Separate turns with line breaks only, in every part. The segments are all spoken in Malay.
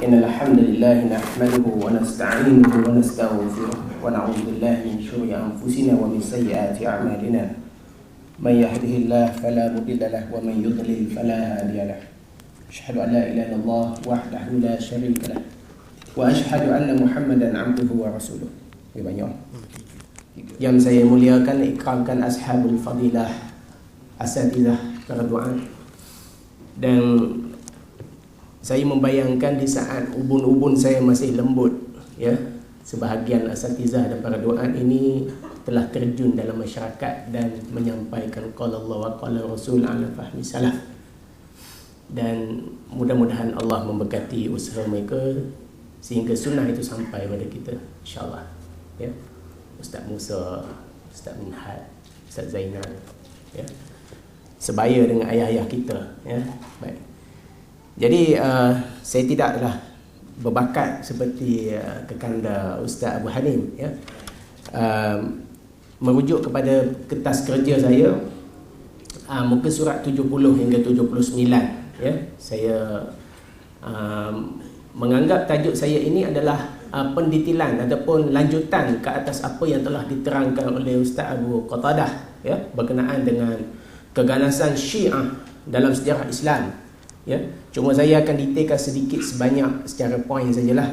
إن الحمد لله نحمده ونستعينه ونستغفره ونعوذ بالله من شرور أنفسنا ومن سيئات أعمالنا من يهده الله فلا مضل له ومن يضلل فلا هادي له أشهد أن لا إله إلا الله وحده لا شريك له وأشهد أن محمدا عبده ورسوله. Yang saya muliakan, ikramkan ashabul fadilah, asatidzah keraduaan. Dan saya membayangkan di saat ubun-ubun saya masih lembut, ya, sebahagian asatidzah dan para duaan ini telah terjun dalam masyarakat dan menyampaikan qala Allah wa qala Rasul ala fahmi salaf. Dan mudah-mudahan Allah memberkati usaha mereka sehingga sunnah itu sampai pada kita, insya-Allah. Ya. Ustaz Musa, Ustaz Minhad, Ustaz Zainal, ya, sebaya dengan ayah-ayah kita, ya. Baik. Jadi saya tidaklah berbakat seperti kekanda Ustaz Abu Hanim, ya. Merujuk kepada kertas kerja saya, muka surat 70 hingga 79, ya. Saya menganggap tajuk saya ini adalah pendetilan ataupun lanjutan ke atas apa yang telah diterangkan oleh Ustaz Abu Qatadah, ya, berkenaan dengan keganasan Syiah dalam sejarah Islam, ya. Cuma saya akan detailkan sedikit sebanyak secara poin sajalah,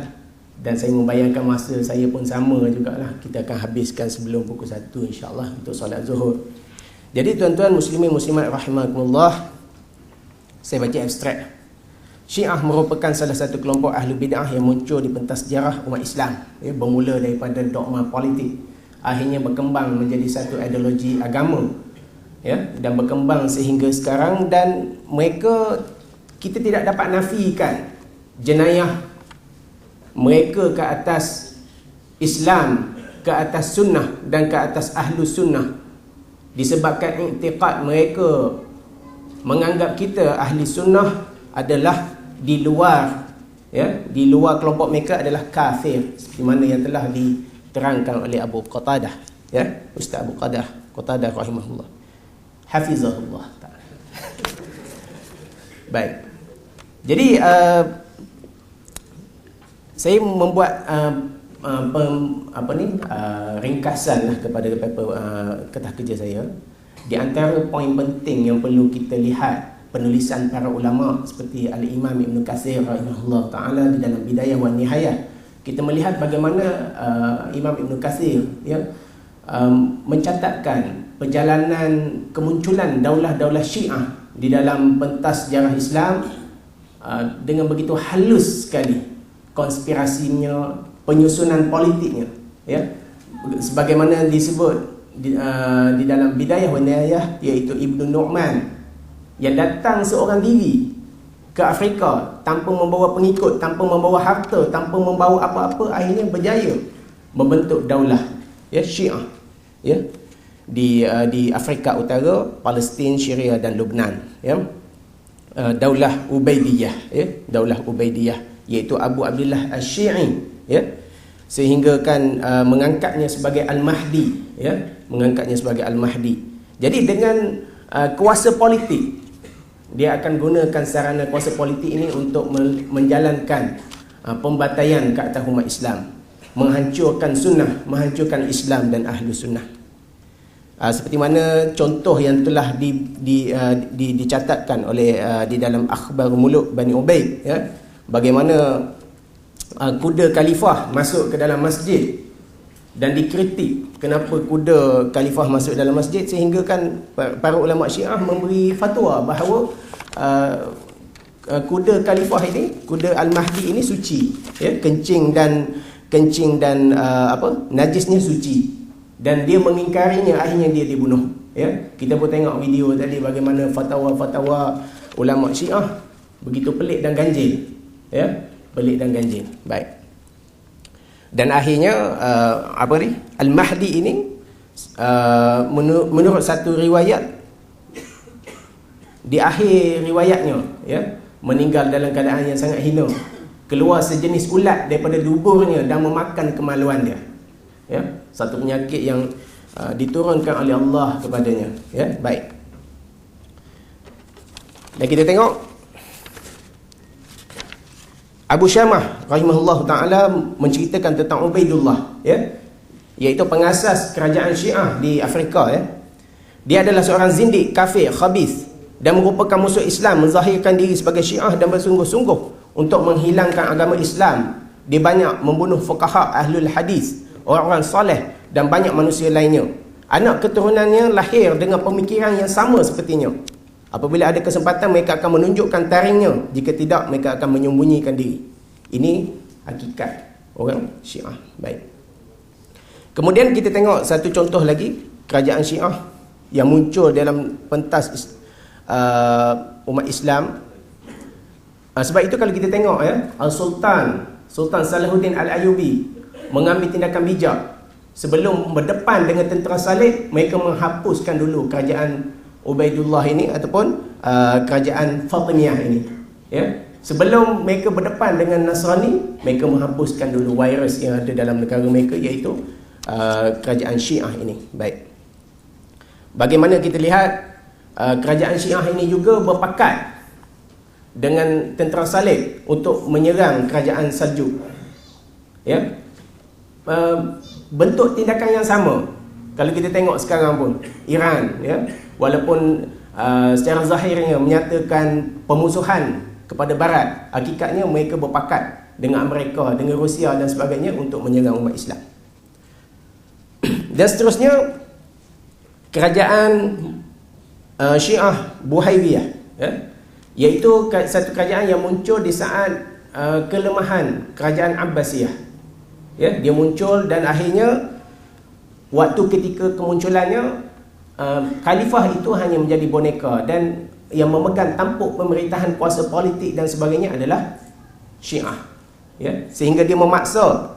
dan saya membayangkan masa saya pun sama jugalah. Kita akan habiskan sebelum pukul 1 insya-Allah untuk solat Zuhur. Jadi tuan-tuan muslimin muslimat rahimakumullah, saya baca abstrak. Syiah merupakan salah satu kelompok ahli bid'ah yang muncul di pentas sejarah umat Islam, ya, bermula daripada dogma politik, akhirnya berkembang menjadi satu ideologi agama, ya, dan berkembang sehingga sekarang. Dan mereka, kita tidak dapat nafikan jenayah mereka ke atas Islam, ke atas sunnah dan ke atas ahlu sunnah, disebabkan i'tiqad mereka menganggap kita ahli sunnah adalah di luar, ya, di luar kelompok mereka adalah kafir, seperti mana yang telah diterangkan oleh Abu Qatadah, ya, Ustaz Abu Qatadah rahimahullah, hafizahullah ta'ala. Baik. Jadi saya membuat ringkasan lah kepada kertas kerja saya. Di antara poin penting yang perlu kita lihat penulisan para ulama seperti Al-Imam Ibn Katsir rahimahullah ta'ala di dalam Bidayah wa Nihayah, kita melihat bagaimana Imam Ibn Katsir, ya, mencatatkan perjalanan kemunculan daulah-daulah Syiah di dalam pentas sejarah Islam dengan begitu halus sekali konspirasinya, penyusunan politiknya, ya, sebagaimana disebut di dalam Bidayah wa Nihayah, iaitu Ibnu Nu'man yang datang seorang diri ke Afrika tanpa membawa pengikut, tanpa membawa harta, tanpa membawa apa-apa, akhirnya berjaya membentuk daulah, ya, Syiah, ya, di Afrika Utara, Palestin, Syria dan Lebanon, ya. Daulah Ubaidiyah, ya, daulah Ubaidiyah, iaitu Abu Abdullah Asy-Syi'i, ya, sehingga kan mengangkatnya sebagai Al-Mahdi, ya, mengangkatnya sebagai Al-Mahdi. Jadi dengan kuasa politik, dia akan gunakan sarana kuasa politik ini untuk menjalankan pembantaian ke atas umat Islam, menghancurkan sunnah, menghancurkan Islam dan ahlu sunnah. Seperti mana contoh yang telah dicatatkan oleh di dalam Akhbar Muluk Bani Ubaid, ya, bagaimana kuda khalifah masuk ke dalam masjid dan dikritik kenapa kuda khalifah masuk dalam masjid, sehingga kan para ulama Syiah memberi fatwa bahawa kuda khalifah ini, kuda Al-Mahdi ini suci, ya, kencing dan najisnya suci, dan dia mengingkarinya, akhirnya dia dibunuh, ya. Kita pun tengok video tadi bagaimana fatwa-fatwa ulama Syiah begitu pelik dan ganjil, ya, pelik dan ganjil. Baik. Dan akhirnya Al-Mahdi ini menurut satu riwayat, di akhir riwayatnya, ya, meninggal dalam keadaan yang sangat hina, keluar sejenis ulat daripada duburnya dan memakan kemaluan dia, ya, satu penyakit yang diturunkan oleh Allah kepadanya, ya. Baik. Dan kita tengok Abu Syamah rahimahullah ta'ala menceritakan tentang Ubaidullah, ya, iaitu pengasas kerajaan Syiah di Afrika, ya. Dia adalah seorang zindik, kafir, khabith, dan merupakan musuh Islam, menzahirkan diri sebagai Syiah dan bersungguh-sungguh untuk menghilangkan agama Islam. Dia banyak membunuh fuqaha, ahlul hadis, orang-orang soleh dan banyak manusia lainnya. Anak keturunannya lahir dengan pemikiran yang sama sepertinya. Apabila ada kesempatan, mereka akan menunjukkan taringnya. Jika tidak, mereka akan menyembunyikan diri. Ini hakikat orang Syiah. Baik. Kemudian kita tengok satu contoh lagi, kerajaan Syiah yang muncul dalam pentas umat Islam. Sebab itu kalau kita tengok, ya, Sultan Salahuddin Al-Ayyubi mengambil tindakan bijak. Sebelum berdepan dengan tentera Salib, mereka menghapuskan dulu kerajaan Ubaidullah ini ataupun kerajaan Fatimiyah ini, ya. Sebelum mereka berdepan dengan Nasrani, mereka menghapuskan dulu virus yang ada dalam negara mereka, iaitu kerajaan Syiah ini. Baik. Bagaimana kita lihat kerajaan Syiah ini juga berpakat dengan tentera Salib untuk menyerang kerajaan Saljuk, ya. Bentuk tindakan yang sama. Kalau kita tengok sekarang pun Iran, ya, walaupun secara zahirnya menyatakan pemusuhan kepada Barat, hakikatnya mereka berpakat dengan Amerika, dengan Rusia dan sebagainya untuk menyerang umat Islam. Dan seterusnya, kerajaan Syiah Buhaywiyah, ya, iaitu satu kerajaan yang muncul di saat kelemahan kerajaan Abbasiyah, ya. Dia muncul dan akhirnya waktu ketika kemunculannya, khalifah itu hanya menjadi boneka, dan yang memegang tampuk pemerintahan, kuasa politik dan sebagainya adalah Syiah, ya. Sehingga dia memaksa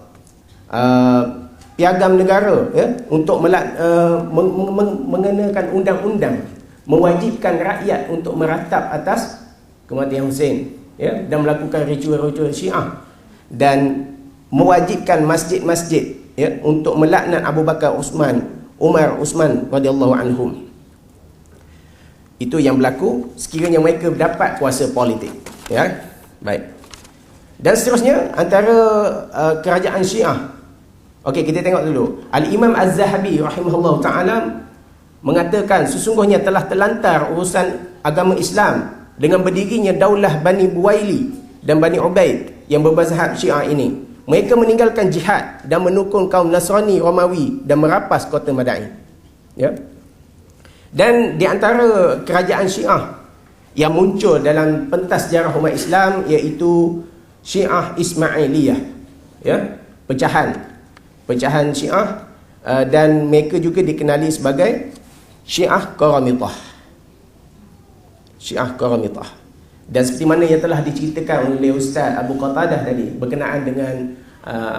piagam negara, ya, untuk mengenakan undang-undang mewajibkan rakyat untuk meratap atas kematian Hussein, ya, dan melakukan ritual-ritual Syiah, dan mewajibkan masjid-masjid, ya, untuk melaknat Abu Bakar, Umar, Uthman radhiyallahu anhum. Itu yang berlaku sekiranya mereka dapat kuasa politik, ya. Baik. Dan seterusnya antara kerajaan Syiah. Okey, kita tengok dulu. Al-Imam Az-Zahabi rahimahullah ta'ala mengatakan sesungguhnya telah terlantar urusan agama Islam dengan berdirinya Daulah Bani Buwaili dan Bani Ubaid yang bermazhab Syiah ini. Mereka meninggalkan jihad dan menukung kaum Nasrani Romawi dan merapas kota Madain, ya. Dan di antara kerajaan Syiah yang muncul dalam pentas sejarah umat Islam iaitu Syiah Ismailiyah, ya, pecahan Syiah, dan mereka juga dikenali sebagai Syiah Qaramitah. Dan seperti mana yang telah diceritakan oleh Ustaz Abu Qatadah tadi berkenaan dengan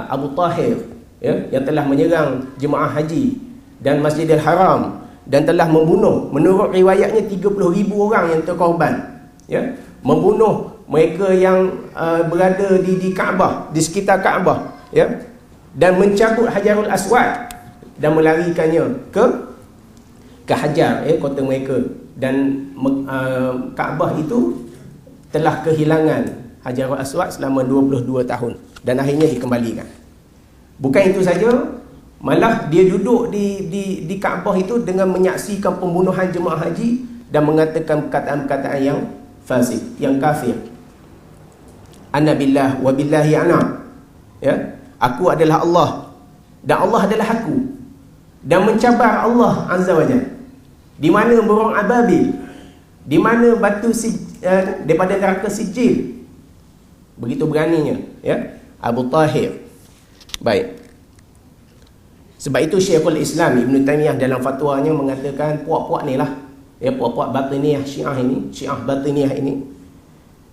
Abu Tahir, ya, yang telah menyerang jemaah haji dan Masjidil Haram dan telah membunuh, menurut riwayatnya 30,000 orang yang terkorban, ya, membunuh mereka yang berada di Kaabah, di sekitar Kaabah, ya, dan mencabut Hajarul Aswad dan melarikannya ke Hajar, ya, kota mereka. Dan Kaabah itu telah kehilangan Hajarul Aswad selama 22 tahun dan akhirnya dikembalikan. Bukan itu saja, malah dia duduk di Kaabah itu dengan menyaksikan pembunuhan jemaah haji dan mengatakan perkataan-perkataan yang fasik, yang kafir. Ana billah wa billahi ana, ya, aku adalah Allah dan Allah adalah aku, dan mencabar Allah Azza wa Jalla. Di mana burung ababil, di mana batu daripada neraka Sijil. Begitu beraninya, ya, Abu Tahir. Baik. Sebab itu Syekhul Islam Ibn Taymiyah dalam fatwanya mengatakan puak-puak ni lah, ya, puak-puak batiniyah Syiah ini, Syiah batiniyah ini,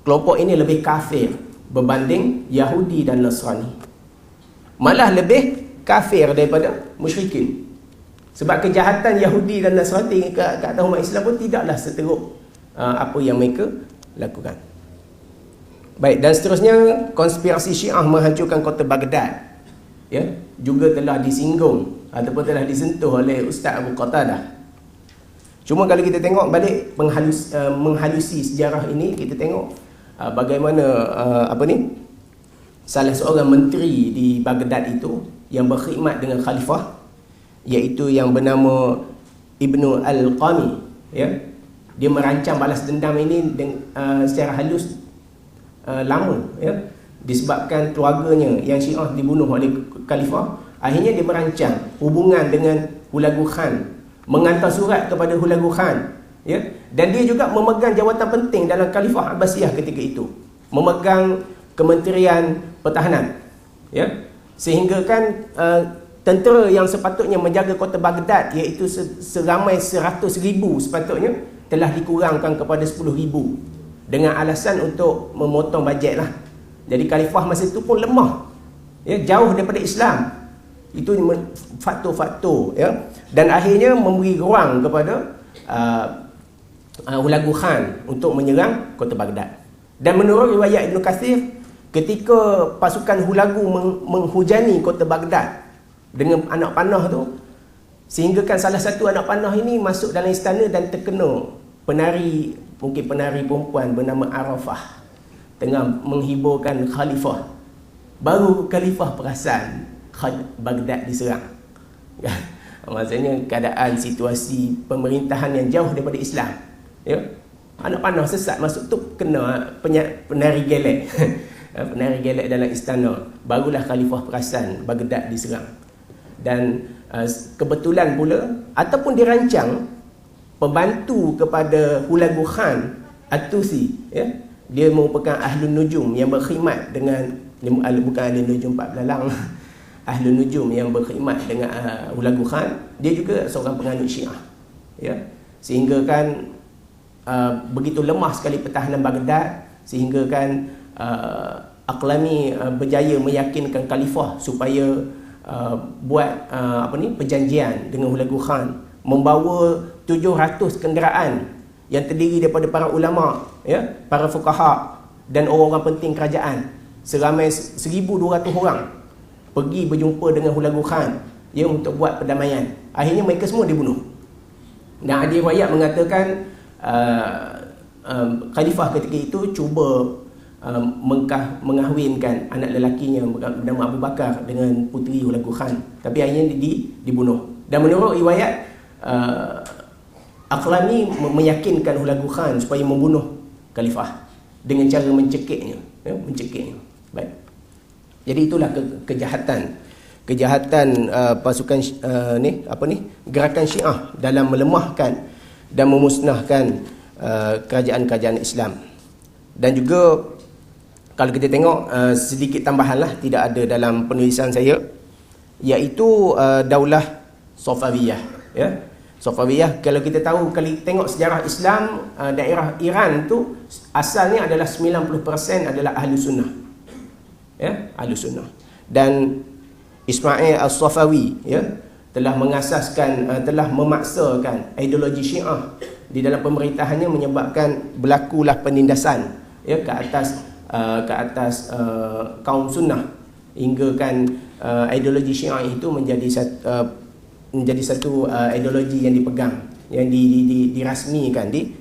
kelompok ini lebih kafir berbanding Yahudi dan Nasrani. Malah lebih kafir daripada musyrikin. Sebab kejahatan Yahudi dan Nasrani ke atas umat Islam pun tidaklah seteruk apa yang mereka lakukan. Baik, dan seterusnya konspirasi Syiah menghancurkan kota Baghdad, ya, juga telah disinggung ataupun telah disentuh oleh Ustaz Abu Qatadah. Cuma kalau kita tengok balik menghalusi sejarah ini, kita tengok bagaimana salah seorang menteri di Baghdad itu yang berkhidmat dengan khalifah, iaitu yang bernama Ibnu Al-Qami, ya. Dia merancang balas dendam ini secara halus lama, ya. Disebabkan keluarganya yang Syiah dibunuh oleh khalifah, akhirnya dia merancang hubungan dengan Hulagu Khan, mengantar surat kepada Hulagu Khan, ya. Dan dia juga memegang jawatan penting dalam Khalifah Abbasiyah ketika itu, memegang Kementerian Pertahanan, ya. Sehingga kan tentera yang sepatutnya menjaga kota Baghdad, iaitu seramai 100,000 sepatutnya, telah dikurangkan kepada 10,000 dengan alasan untuk memotong bajet lah. Jadi khalifah masa itu pun lemah, ya, jauh daripada Islam. Itu faktor-faktor, ya. Dan akhirnya memberi ruang kepada Hulagu Khan untuk menyerang kota Baghdad. Dan menurut riwayat Ibn Kathir, ketika pasukan Hulagu menghujani kota Baghdad dengan anak panah tu, sehinggakan salah satu anak panah ini masuk dalam istana dan terkena penari, mungkin penari perempuan bernama Arafah, tengah menghiburkan khalifah. Baru khalifah perasan Baghdad diserang. Maksudnya keadaan situasi pemerintahan yang jauh daripada Islam, ya. Anak panah sesat masuk tu kena penari gelek. Penari gelek dalam istana. Barulah khalifah perasan Baghdad diserang. Dan kebetulan pula ataupun dirancang pembantu kepada Hulagu Khan At-Tusi, ya. Dia merupakan Ahlun Nujum yang berkhidmat dengan, bukan Ahlun Nujum 4 belalang, Ahlun Nujum yang berkhidmat dengan Hulagu Khan. Dia juga seorang penganut Syiah, ya. Sehingga kan begitu lemah sekali pertahanan Baghdad, sehingga kan Aqlami berjaya meyakinkan khalifah supaya buat perjanjian dengan Hulagu Khan, membawa 700 kenderaan yang terdiri daripada para ulama, ya, para fuqaha dan orang-orang penting kerajaan, seramai 1,200 orang pergi berjumpa dengan Hulagu Khan, ya, untuk buat perdamaian. Akhirnya mereka semua dibunuh. Dan ada riwayat mengatakan khalifah ketika itu cuba mengahwinkan anak lelakinya bernama Abu Bakar dengan puteri Hulagu Khan, tapi akhirnya dibunuh. Dan menurut riwayat Aqlani meyakinkan Hulagu Khan supaya membunuh khalifah dengan cara mencekiknya, ya, mencekiknya. Baik. Jadi itulah kejahatan pasukan gerakan Syiah dalam melemahkan dan memusnahkan kerajaan-kerajaan Islam. Dan juga kalau kita tengok sedikit tambahanlah, tidak ada dalam penulisan saya, iaitu Daulah Safawiyah, ya. Safawiyah, kalau kita tahu, kalau kita tengok sejarah Islam, daerah Iran tu asalnya adalah 90% adalah Ahlu Sunnah, ya, Ahlu Sunnah. Dan Ismail As-Safawi, ya, telah mengasaskan, telah memaksakan ideologi Syiah di dalam pemerintahannya, menyebabkan berlakulah penindasan, ya, ke atas kaum Sunnah, hingga kan ideologi Syiah itu menjadi satu ideologi yang dipegang, yang dirasmikan di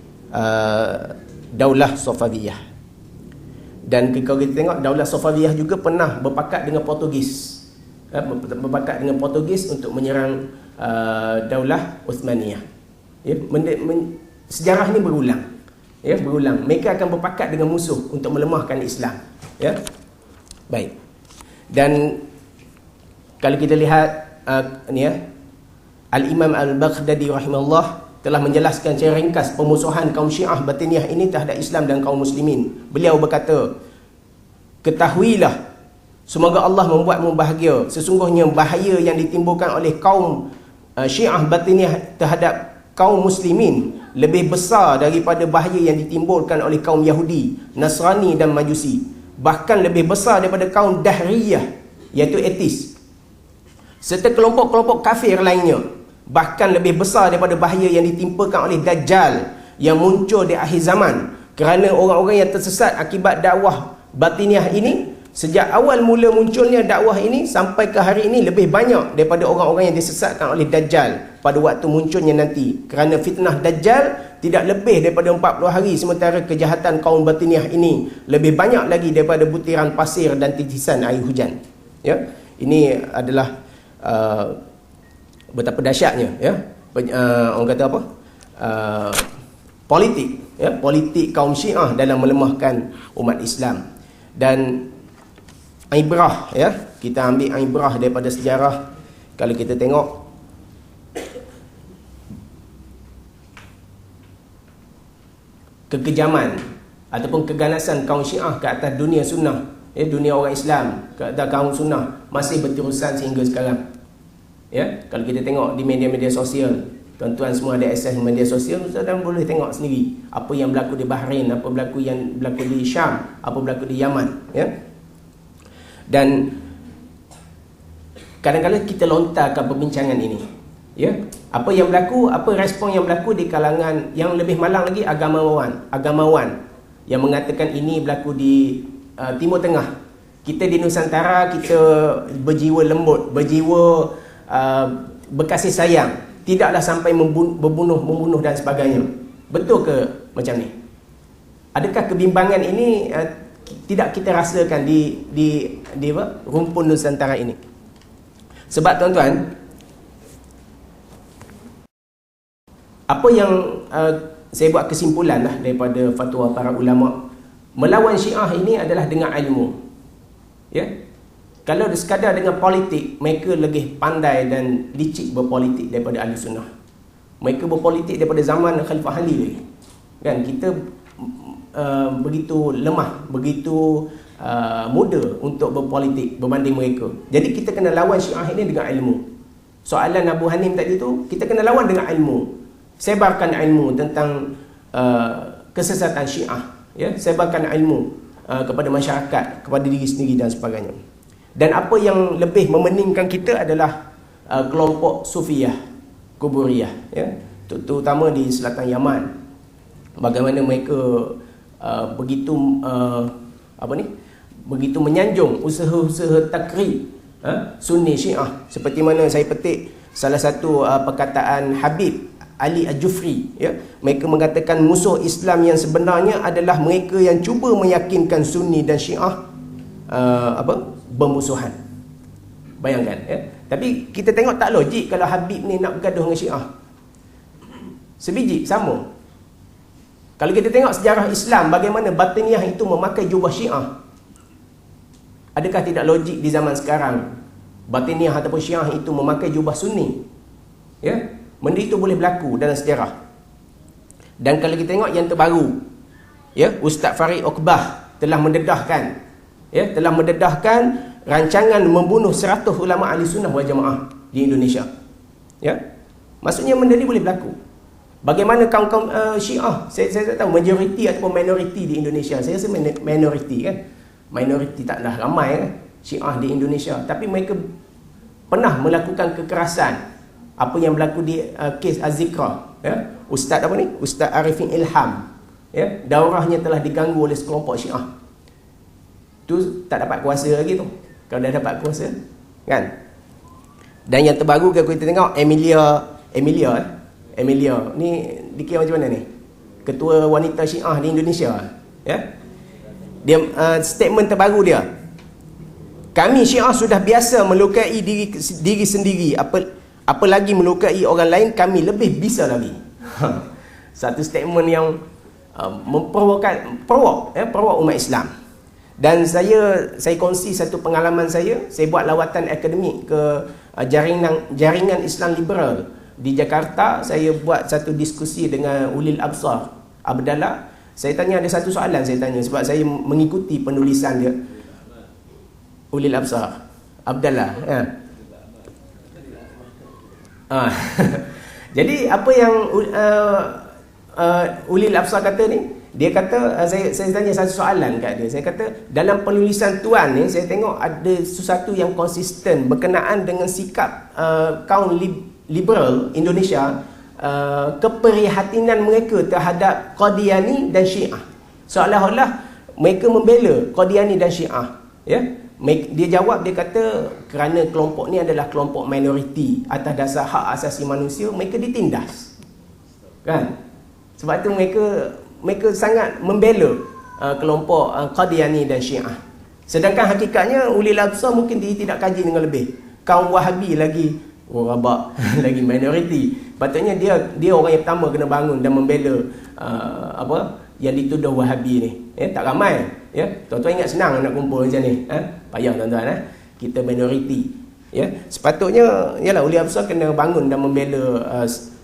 Daulah Safawiyah. Dan kalau kita tengok, Daulah Safawiyah juga pernah berpakat dengan Portugis, untuk menyerang Daulah Uthmaniyah, ya. Sejarah ini berulang, ya, berulang. Mereka akan berpakat dengan musuh untuk melemahkan Islam, ya. Baik. Dan kalau kita lihat ni, ya, Al-Imam Al-Baghdadi rahimahullah telah menjelaskan secara ringkas pemusuhan kaum Syiah Batiniyah ini terhadap Islam dan kaum muslimin. Beliau berkata, ketahuilah, semoga Allah membuatmu bahagia. Sesungguhnya bahaya yang ditimbulkan oleh kaum Syiah Batiniyah terhadap kaum muslimin lebih besar daripada bahaya yang ditimbulkan oleh kaum Yahudi, Nasrani dan Majusi. Bahkan lebih besar daripada kaum Dahriyah, iaitu etis, serta kelompok-kelompok kafir lainnya. Bahkan lebih besar daripada bahaya yang ditimpakan oleh Dajjal yang muncul di akhir zaman. Kerana orang-orang yang tersesat akibat dakwah Batiniyah ini sejak awal mula munculnya dakwah ini sampai ke hari ini lebih banyak daripada orang-orang yang disesatkan oleh Dajjal pada waktu munculnya nanti. Kerana fitnah Dajjal tidak lebih daripada 40 hari, sementara kejahatan kaum batiniah ini lebih banyak lagi daripada butiran pasir dan titisan air hujan. Ya, ini adalah betapa dahsyatnya, ya, orang kata apa, politik, ya, politik kaum Syiah dalam melemahkan umat Islam. Dan ibrah, ya, kita ambil ibrah daripada sejarah. Kalau kita tengok kekejaman ataupun keganasan kaum Syiah ke atas dunia sunnah, ya, dunia orang Islam ke atas kaum sunnah masih berterusan sehingga sekarang. Ya, kalau kita tengok di media-media sosial, tuan-tuan semua ada akses media sosial, tuan boleh tengok sendiri apa yang berlaku di Bahrain, apa yang berlaku di Syam, apa berlaku di Yaman, ya. Dan kadang-kadang kita lontarkan perbincangan ini, ya, apa yang berlaku, apa respon yang berlaku di kalangan yang lebih malang lagi, agamawan yang mengatakan ini berlaku di Timur Tengah. Kita di Nusantara, kita berjiwa lembut, berjiwa berkasih sayang, tidaklah sampai membunuh dan sebagainya. Betul ke macam ni? Adakah kebimbangan ini tidak kita rasakan di rumpun Nusantara ini? Sebab tuan-tuan, apa yang saya buat kesimpulan lah daripada fatwa para ulama, melawan Syiah ini adalah dengan ilmu. Ya, kalau sekadar dengan politik, mereka lebih pandai dan licik berpolitik daripada ahli sunnah. Mereka berpolitik daripada zaman Khalifah Ali lagi. Kan, kita begitu lemah, begitu muda untuk berpolitik berbanding mereka. Jadi kita kena lawan Syiah ini dengan ilmu. Soalan Abu Hanim tadi tu, kita kena lawan dengan ilmu. Sebarkan ilmu tentang kesesatan Syiah, ya, sebarkan ilmu kepada masyarakat, kepada diri sendiri dan sebagainya. Dan apa yang lebih memeningkan kita adalah kelompok Sufiyah, Kuburiyah, ya, terutama di selatan Yaman. Bagaimana mereka begitu begitu menyanjung usaha-usaha takrib Sunni Syiah. Seperti mana saya petik salah satu perkataan Habib Ali Al-Jufri, ya, mereka mengatakan musuh Islam yang sebenarnya adalah mereka yang cuba meyakinkan Sunni dan Syiah bermusuhan. Bayangkan, ya. Tapi kita tengok tak logik kalau Habib ni nak bergaduh dengan Syiah. Sebiji sama. Kalau kita tengok sejarah Islam, bagaimana batiniah itu memakai jubah Syiah, adakah tidak logik di zaman sekarang batiniah ataupun Syiah itu memakai jubah Sunni? Ya, benda itu boleh berlaku dalam sejarah. Dan kalau kita tengok yang terbaru, ya, Ustaz Farid Okbah telah mendedahkan, ya, telah mendedahkan rancangan membunuh 100 ulama ahli sunnah wal jamaah di Indonesia. Ya, maksudnya benda ni boleh berlaku. Bagaimana kaum-kaum Syiah, saya tak tahu majoriti ataupun minoriti di Indonesia. Saya rasa minoriti, kan. Minoriti taklah ramai, kan, Syiah di Indonesia, tapi mereka pernah melakukan kekerasan. Apa yang berlaku di kes Az-Zikra, ya, Ustaz apa ni? Ustaz Arifin Ilham, ya, daurahnya telah diganggu oleh sekelompok Syiah. Tu tak dapat kuasa lagi tu. Kalau dah dapat kuasa, kan. Dan yang terbaru kalau kita tengok Emilia ni dikira macam mana ni? Ketua wanita Syiah di Indonesia, ya. Dia statement terbaru dia, kami Syiah sudah biasa melukai diri sendiri, apalagi melukai orang lain, kami lebih bisa lagi. Satu statement yang provok umat Islam. Dan saya kongsi satu pengalaman saya buat lawatan akademik ke jaringan Islam liberal di Jakarta. Saya buat satu diskusi dengan Ulil Absar Abdallah. Saya tanya, ada satu soalan saya tanya, sebab saya mengikuti penulisan dia. Ulil Absar Abdallah, ya. Jadi apa yang Ulil Absar kata ni, dia kata, saya tanya satu soalan kat dia. Saya kata, dalam penulisan tuan ni, saya tengok ada sesuatu yang konsisten berkenaan dengan sikap kaum liberal Indonesia, keprihatinan mereka terhadap Qadiani dan Syiah. Seolah-olah mereka membela Qadiani dan Syiah, Ya, dia jawab, dia kata kerana kelompok ni adalah kelompok minoriti atas dasar hak asasi manusia, mereka ditindas. Kan? Sebab tu mereka sangat membela kelompok Qadiani dan Syiah. Sedangkan hakikatnya ulil absar mungkin dia tidak kaji dengan lebih. Kaum Wahabi lagi rabak, lagi minoriti. Patutnya dia orang yang pertama kena bangun dan membela yang dituduh Wahabi ni. Tak ramai. Ya, tuan-tuan ingat senang nak kumpul macam ni. Payah tuan-tuan. Kita minoriti. Ya, sepatutnya ialah ulil absar kena bangun dan membela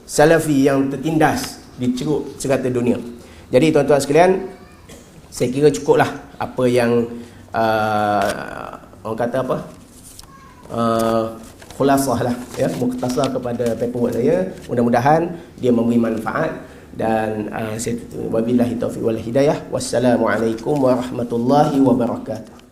Salafi yang tertindas di ceruk serata dunia. Jadi tuan-tuan sekalian, saya kira cukuplah apa yang orang kata apa? Khulasah lah, ya, mukhtasar kepada paperwork saya. Mudah-mudahan dia memberi manfaat. Dan wabillahi taufiq wal hidayah. Wassalamualaikum warahmatullahi wabarakatuh.